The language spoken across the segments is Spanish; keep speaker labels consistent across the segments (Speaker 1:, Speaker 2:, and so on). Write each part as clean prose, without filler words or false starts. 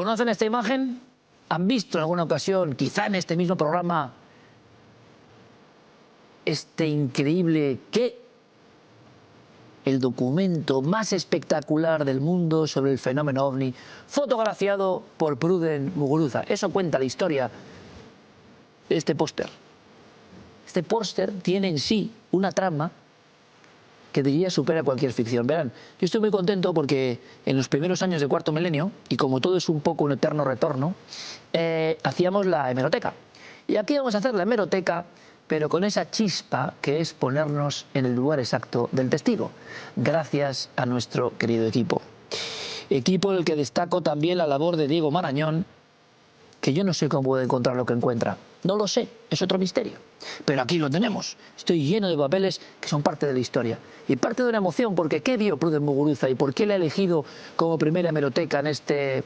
Speaker 1: ¿Conocen esta imagen? ¿Han visto en alguna ocasión, quizá en este mismo programa, este increíble el documento más espectacular del mundo sobre el fenómeno OVNI, fotografiado por Pruden Muguruza? Eso cuenta la historia de este póster. Este póster tiene en sí una trama que diría supera cualquier ficción. Verán, yo estoy muy contento porque en los primeros años del cuarto milenio, y como todo es un poco un eterno retorno, hacíamos la hemeroteca. Y aquí vamos a hacer la hemeroteca, pero con esa chispa que es ponernos en el lugar exacto del testigo, gracias a nuestro querido equipo. Equipo en el que destaco también la labor de Diego Marañón, que yo no sé cómo puede encontrar lo que encuentra. No lo sé, es otro misterio. Pero aquí lo tenemos. Estoy lleno de papeles que son parte de la historia. Y parte de una emoción, porque ¿qué vio Pruden Muguruza y por qué le ha elegido como primera hemeroteca en este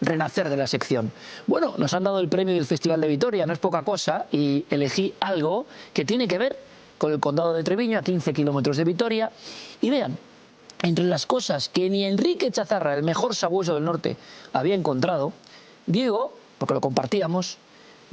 Speaker 1: renacer de la sección? Bueno, nos han dado el premio del Festival de Vitoria, no es poca cosa, y elegí algo que tiene que ver con el condado de Treviño, a 15 kilómetros de Vitoria. Y vean, entre las cosas que ni Enrique Chazarra, el mejor sabueso del norte, había encontrado, Diego, porque lo compartíamos,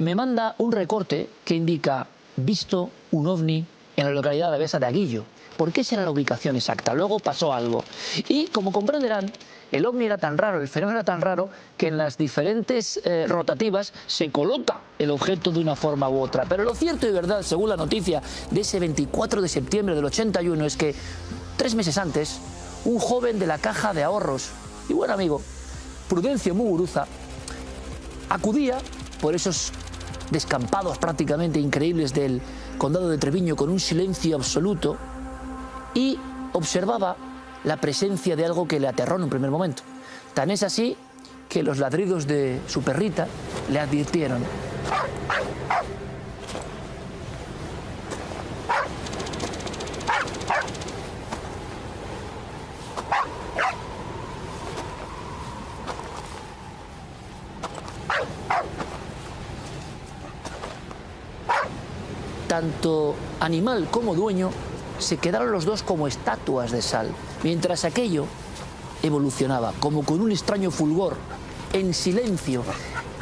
Speaker 1: me manda un recorte que indica visto un ovni en la localidad de Besa de Aguillo. ¿Por qué será la ubicación exacta? Luego pasó algo. Y como comprenderán, el ovni era tan raro, el fenómeno era tan raro, que en las diferentes rotativas se coloca el objeto de una forma u otra. Pero lo cierto y verdad, según la noticia de ese 24 de septiembre del 81, es que 3 meses antes, un joven de la Caja de Ahorros y buen amigo, Prudencio Muguruza, acudía por esos descampados prácticamente increíbles del condado de Treviño con un silencio absoluto y observaba la presencia de algo que le aterró en un primer momento. Tan es así que los ladridos de su perrita le advirtieron. Tanto animal como dueño se quedaron los dos como estatuas de sal, mientras aquello evolucionaba, como con un extraño fulgor, en silencio,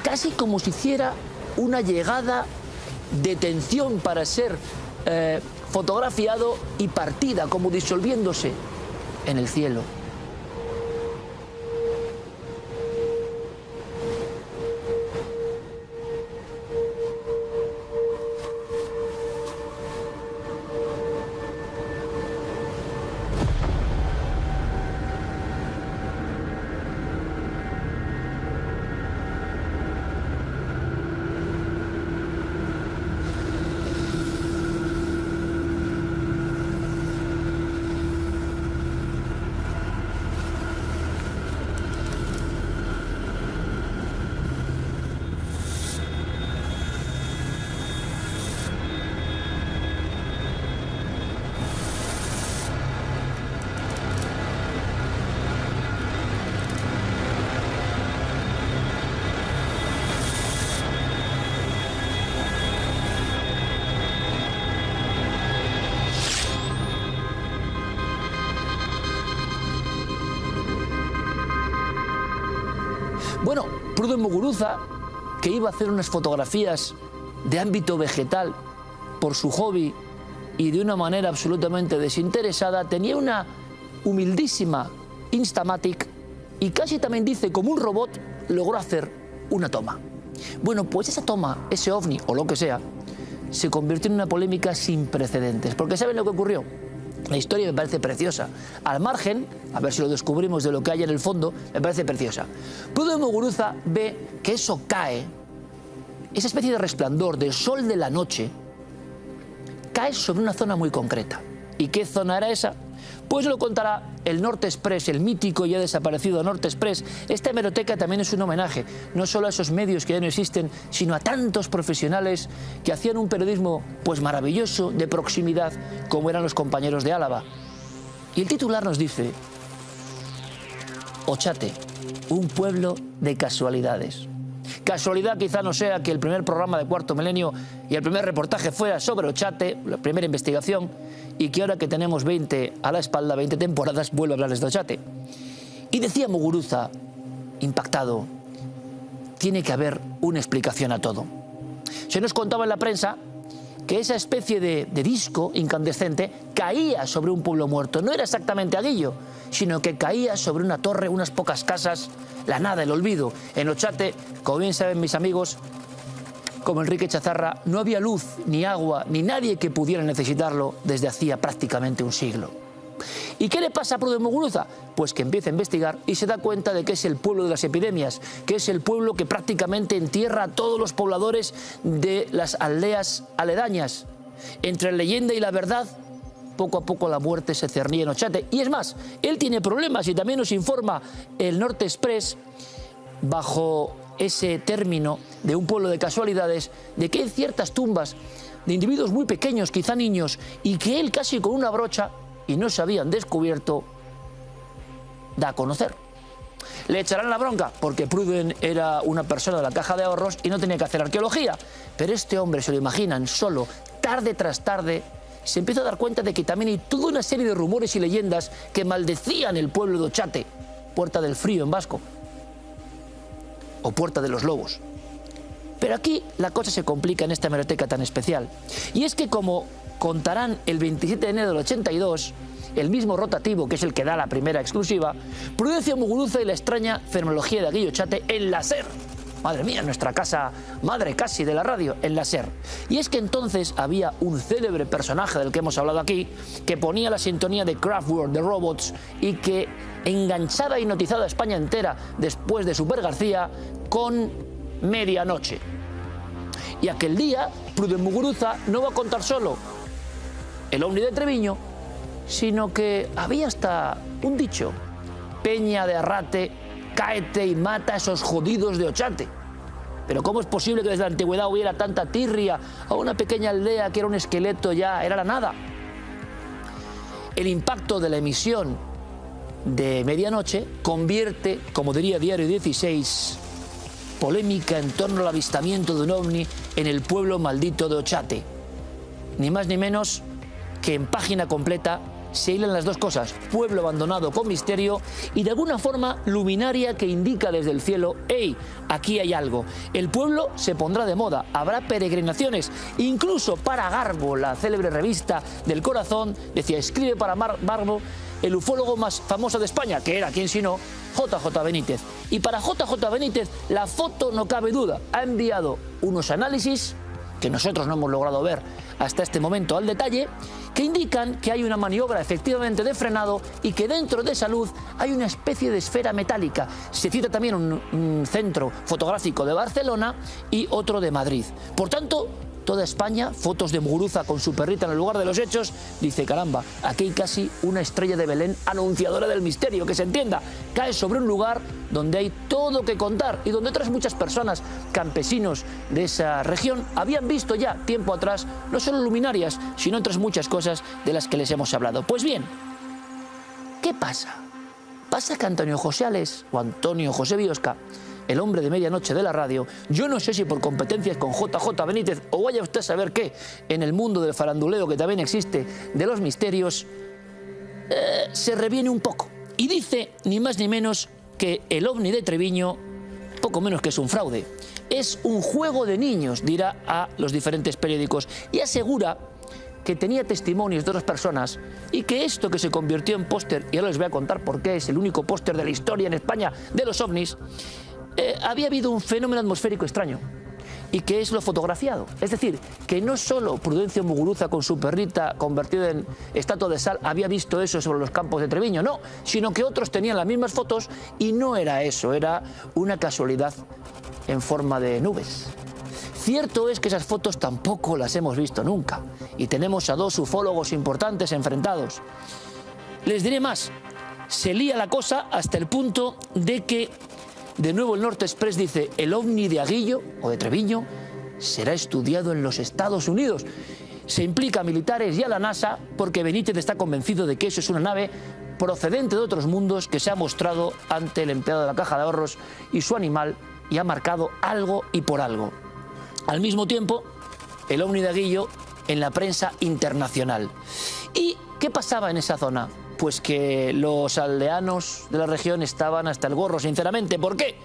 Speaker 1: casi como si hiciera una llegada de tensión para ser fotografiado y partida, como disolviéndose en el cielo. Bueno, Pruden Muguruza, que iba a hacer unas fotografías de ámbito vegetal por su hobby y de una manera absolutamente desinteresada, tenía una humildísima Instamatic y casi también dice, como un robot, logró hacer una toma. Bueno, pues esa toma, ese ovni o lo que sea, se convirtió en una polémica sin precedentes. Porque ¿saben lo que ocurrió? La historia me parece preciosa. Al margen, a ver si lo descubrimos de lo que hay en el fondo, me parece preciosa. Pruden Muguruza ve que eso cae, esa especie de resplandor del sol de la noche, cae sobre una zona muy concreta. ¿Y qué zona era esa? Pues lo contará el Norte Express, el mítico y ya desaparecido Norte Express. Esta hemeroteca también es un homenaje, no solo a esos medios que ya no existen, sino a tantos profesionales que hacían un periodismo pues maravilloso, de proximidad, como eran los compañeros de Álava. Y el titular nos dice: Ochate, un pueblo de casualidades. Casualidad quizá no sea que el primer programa de Cuarto Milenio y el primer reportaje fuera sobre Ochate, la primera investigación, y que ahora que tenemos 20 a la espalda, 20 temporadas, vuelvo a hablarles de Ochate. Y decía Muguruza, impactado, tiene que haber una explicación a todo. Se nos contaba en la prensa que esa especie de disco incandescente caía sobre un pueblo muerto. No era exactamente Aguillo, sino que caía sobre una torre, unas pocas casas, la nada, el olvido. En Ochate, como bien saben mis amigos, como Enrique Chazarra, no había luz, ni agua, ni nadie que pudiera necesitarlo desde hacía prácticamente un siglo. ¿Y qué le pasa a Pruden Muguruza? Pues que empieza a investigar y se da cuenta de que es el pueblo de las epidemias, que es el pueblo que prácticamente entierra a todos los pobladores de las aldeas aledañas. Entre la leyenda y la verdad, poco a poco la muerte se cernía en Ochate. Y es más, él tiene problemas y también nos informa el Norte Express, bajo ese término de un pueblo de casualidades, de que hay ciertas tumbas de individuos muy pequeños, quizá niños, y que él casi con una brocha, y no se habían descubierto, da a conocer. Le echarán la bronca porque Pruden era una persona de la caja de ahorros y no tenía que hacer arqueología. Pero este hombre, se lo imaginan, solo, tarde tras tarde, se empieza a dar cuenta de que también hay toda una serie de rumores y leyendas que maldecían el pueblo de Ochate, Puerta del Frío en vasco, o Puerta de los Lobos. Pero aquí la cosa se complica en esta hemeroteca tan especial. Y es que, como contarán el 27 de enero del 82, el mismo rotativo, que es el que da la primera exclusiva, Prudencio Muguruza y la extraña fenomenología de Aguillo Ochate en la SER. Madre mía, nuestra casa madre casi de la radio, en la SER. Y es que entonces había un célebre personaje del que hemos hablado aquí, que ponía la sintonía de Kraftwerk, de Robots, y que enganchaba y hipnotizaba a España entera después de Super García con Medianoche. Y aquel día, Pruden Muguruza no va a contar solo el ovni de Treviño, sino que había hasta un dicho: Peña de Arrate, cáete y mata a esos jodidos de Ochate. Pero ¿cómo es posible que desde la antigüedad hubiera tanta tirria a una pequeña aldea que era un esqueleto ya, era la nada? El impacto de la emisión de Medianoche convierte, como diría Diario 16, polémica en torno al avistamiento de un ovni en el pueblo maldito de Ochate. Ni más ni menos que en página completa se hilan las dos cosas: pueblo abandonado con misterio y de alguna forma luminaria que indica desde el cielo: ¡hey! Aquí hay algo. El pueblo se pondrá de moda, habrá peregrinaciones, incluso para Garbo, la célebre revista del corazón, decía: escribe para Garbo el ufólogo más famoso de España, que era, quién sino, JJ Benítez. Y para JJ Benítez la foto, no cabe duda, ha enviado unos análisis que nosotros no hemos logrado ver hasta este momento al detalle, que indican que hay una maniobra efectivamente de frenado y que dentro de esa luz hay una especie de esfera metálica. Se cita también un centro fotográfico de Barcelona y otro de Madrid. Por tanto, toda España, fotos de Muguruza con su perrita en el lugar de los hechos, dice: caramba, aquí hay casi una estrella de Belén anunciadora del misterio, que se entienda, cae sobre un lugar donde hay todo que contar y donde otras muchas personas, campesinos de esa región, habían visto ya tiempo atrás no solo luminarias, sino otras muchas cosas de las que les hemos hablado. Pues bien, ¿qué pasa? Pasa que Antonio José Ales, o Antonio José Biosca, el hombre de Medianoche de la radio, yo no sé si por competencias con JJ Benítez o vaya usted a saber qué, en el mundo del faranduleo que también existe, de los misterios, se reviene un poco y dice ni más ni menos que el ovni de Treviño, poco menos que es un fraude, es un juego de niños, dirá a los diferentes periódicos, y asegura que tenía testimonios de otras personas y que esto que se convirtió en póster, y ahora les voy a contar por qué es el único póster de la historia en España de los ovnis, había habido un fenómeno atmosférico extraño y que es lo fotografiado. Es decir, que no solo Prudencio Muguruza con su perrita convertida en estatua de sal había visto eso sobre los campos de Treviño, no, sino que otros tenían las mismas fotos y no era eso, era una casualidad en forma de nubes. Cierto es que esas fotos tampoco las hemos visto nunca y tenemos a dos ufólogos importantes enfrentados. Les diré más, se lía la cosa hasta el punto de que de nuevo el Norte Express dice: el ovni de Aguillo o de Treviño será estudiado en los Estados Unidos. Se implica a militares y a la NASA porque Benítez está convencido de que eso es una nave procedente de otros mundos que se ha mostrado ante el empleado de la Caja de Ahorros y su animal y ha marcado algo y por algo. Al mismo tiempo, el ovni de Aguillo en la prensa internacional. ¿Y qué pasaba en esa zona? Pues que los aldeanos de la región estaban hasta el gorro, sinceramente. ¿Por qué?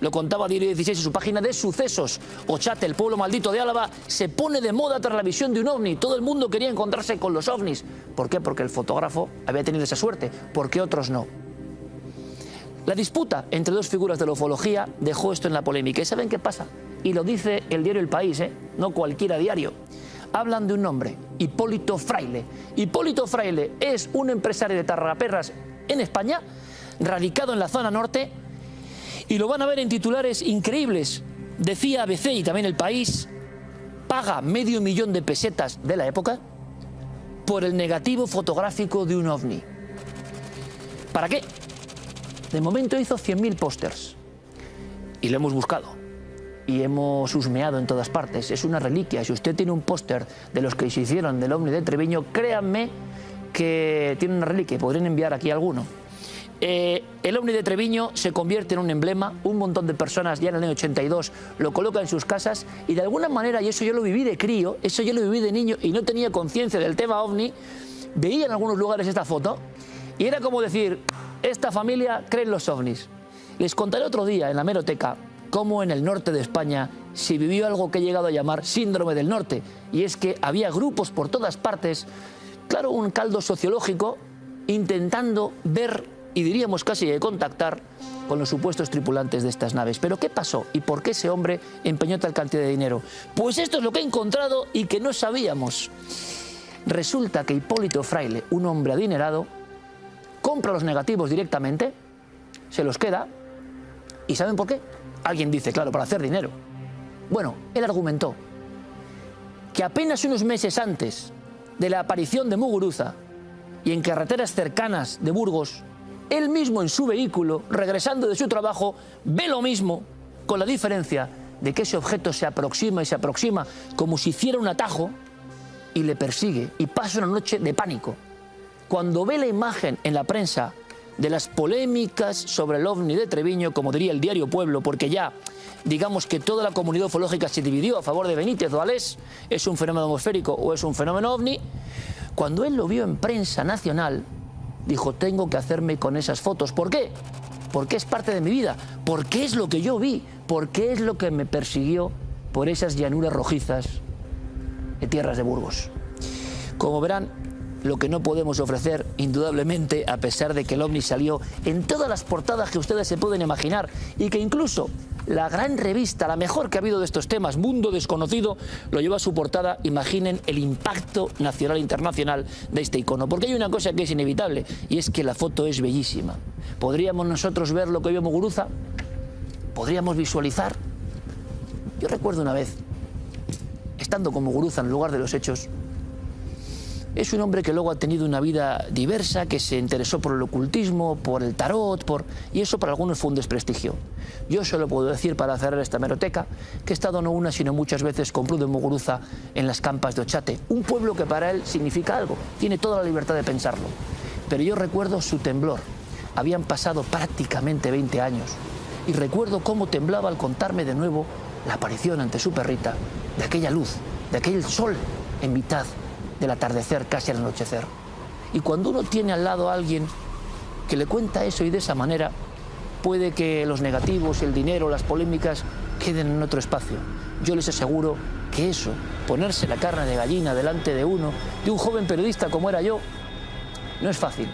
Speaker 1: Lo contaba Diario 16 en su página de sucesos. Ochate, el pueblo maldito de Álava, se pone de moda tras la visión de un ovni. Todo el mundo quería encontrarse con los ovnis. ¿Por qué? Porque el fotógrafo había tenido esa suerte. ¿Por qué otros no? La disputa entre dos figuras de la ufología dejó esto en la polémica. ¿Y saben qué pasa? Y lo dice el diario El País, no cualquiera diario. Hablan de un nombre, Hipólito Fraile. Hipólito Fraile es un empresario de Tarraperras en España, radicado en la zona norte, y lo van a ver en titulares increíbles. Decía ABC y también El País, paga $500.000 de pesetas de la época por el negativo fotográfico de un ovni. ¿Para qué? De momento hizo 100.000 pósters y lo hemos buscado y hemos husmeado en todas partes. Es una reliquia. Si usted tiene un póster de los que se hicieron del ovni de Treviño, créanme que tiene una reliquia. Podrían enviar aquí alguno. El ovni de Treviño se convierte en un emblema. Un montón de personas ya en el año 82 lo colocan en sus casas y de alguna manera, y eso yo lo viví de crío, eso yo lo viví de niño y no tenía conciencia del tema ovni, veía en algunos lugares esta foto y era como decir, esta familia cree en los ovnis. Les contaré otro día en la hemeroteca cómo en el norte de España se vivió algo que he llegado a llamar síndrome del norte, y es que había grupos por todas partes, claro, un caldo sociológico, intentando ver y diríamos casi de contactar con los supuestos tripulantes de estas naves. Pero ¿qué pasó y por qué ese hombre empeñó tal cantidad de dinero? Pues esto es lo que he encontrado y que no sabíamos. Resulta que Hipólito Fraile, un hombre adinerado, compra los negativos directamente, se los queda, ¿y saben por qué? Alguien dice, claro, para hacer dinero. Bueno, él argumentó que apenas unos meses antes de la aparición de Muguruza y en carreteras cercanas de Burgos, él mismo en su vehículo, regresando de su trabajo, ve lo mismo, con la diferencia de que ese objeto se aproxima y se aproxima como si hiciera un atajo y le persigue y pasa una noche de pánico. Cuando ve la imagen en la prensa de las polémicas sobre el ovni de Treviño, como diría el diario Pueblo, porque ya digamos que toda la comunidad ufológica se dividió a favor de Benítez o Alés, es un fenómeno atmosférico o es un fenómeno ovni, cuando él lo vio en prensa nacional, dijo, tengo que hacerme con esas fotos. ¿Por qué? Porque es parte de mi vida, porque es lo que yo vi, porque es lo que me persiguió por esas llanuras rojizas de tierras de Burgos. Como verán, lo que no podemos ofrecer, indudablemente, a pesar de que el ovni salió en todas las portadas que ustedes se pueden imaginar y que incluso la gran revista, la mejor que ha habido de estos temas, Mundo Desconocido, lo lleva a su portada. Imaginen el impacto nacional e internacional de este icono. Porque hay una cosa que es inevitable y es que la foto es bellísima. ¿Podríamos nosotros ver lo que vio Muguruza? ¿Podríamos visualizar? Yo recuerdo una vez, estando con Muguruza en el lugar de los hechos. Es un hombre que luego ha tenido una vida diversa, que se interesó por el ocultismo, por el tarot, y eso para algunos fue un desprestigio. Yo solo puedo decir, para cerrar esta hemeroteca, que he estado no una, sino muchas veces con Pruden Muguruza en las campas de Ochate, un pueblo que para él significa algo, tiene toda la libertad de pensarlo. Pero yo recuerdo su temblor. Habían pasado prácticamente 20 años, y recuerdo cómo temblaba al contarme de nuevo la aparición ante su perrita de aquella luz, de aquel sol en mitad del atardecer, casi al anochecer. Y cuando uno tiene al lado a alguien que le cuenta eso y de esa manera, puede que los negativos, el dinero, las polémicas queden en otro espacio. Yo les aseguro que eso, ponerse la carne de gallina delante de uno, de un joven periodista como era yo, no es fácil.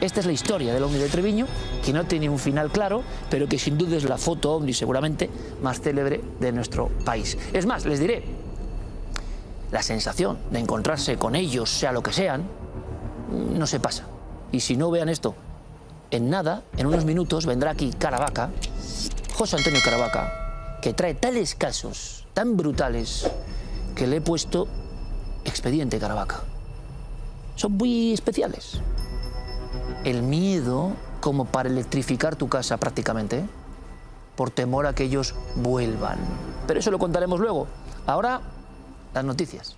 Speaker 1: Esta es la historia del ovni de Treviño, que no tiene un final claro, pero que sin duda es la foto ovni seguramente más célebre de nuestro país. Es más, les diré, la sensación de encontrarse con ellos, sea lo que sean, no se pasa. Y si no, vean esto. En nada, en unos minutos, vendrá aquí Caravaca, José Antonio Caravaca, que trae tales casos tan brutales que le he puesto Expediente Caravaca. Son muy especiales. El miedo como para electrificar tu casa prácticamente, por temor a que ellos vuelvan. Pero eso lo contaremos luego. Ahora, las noticias.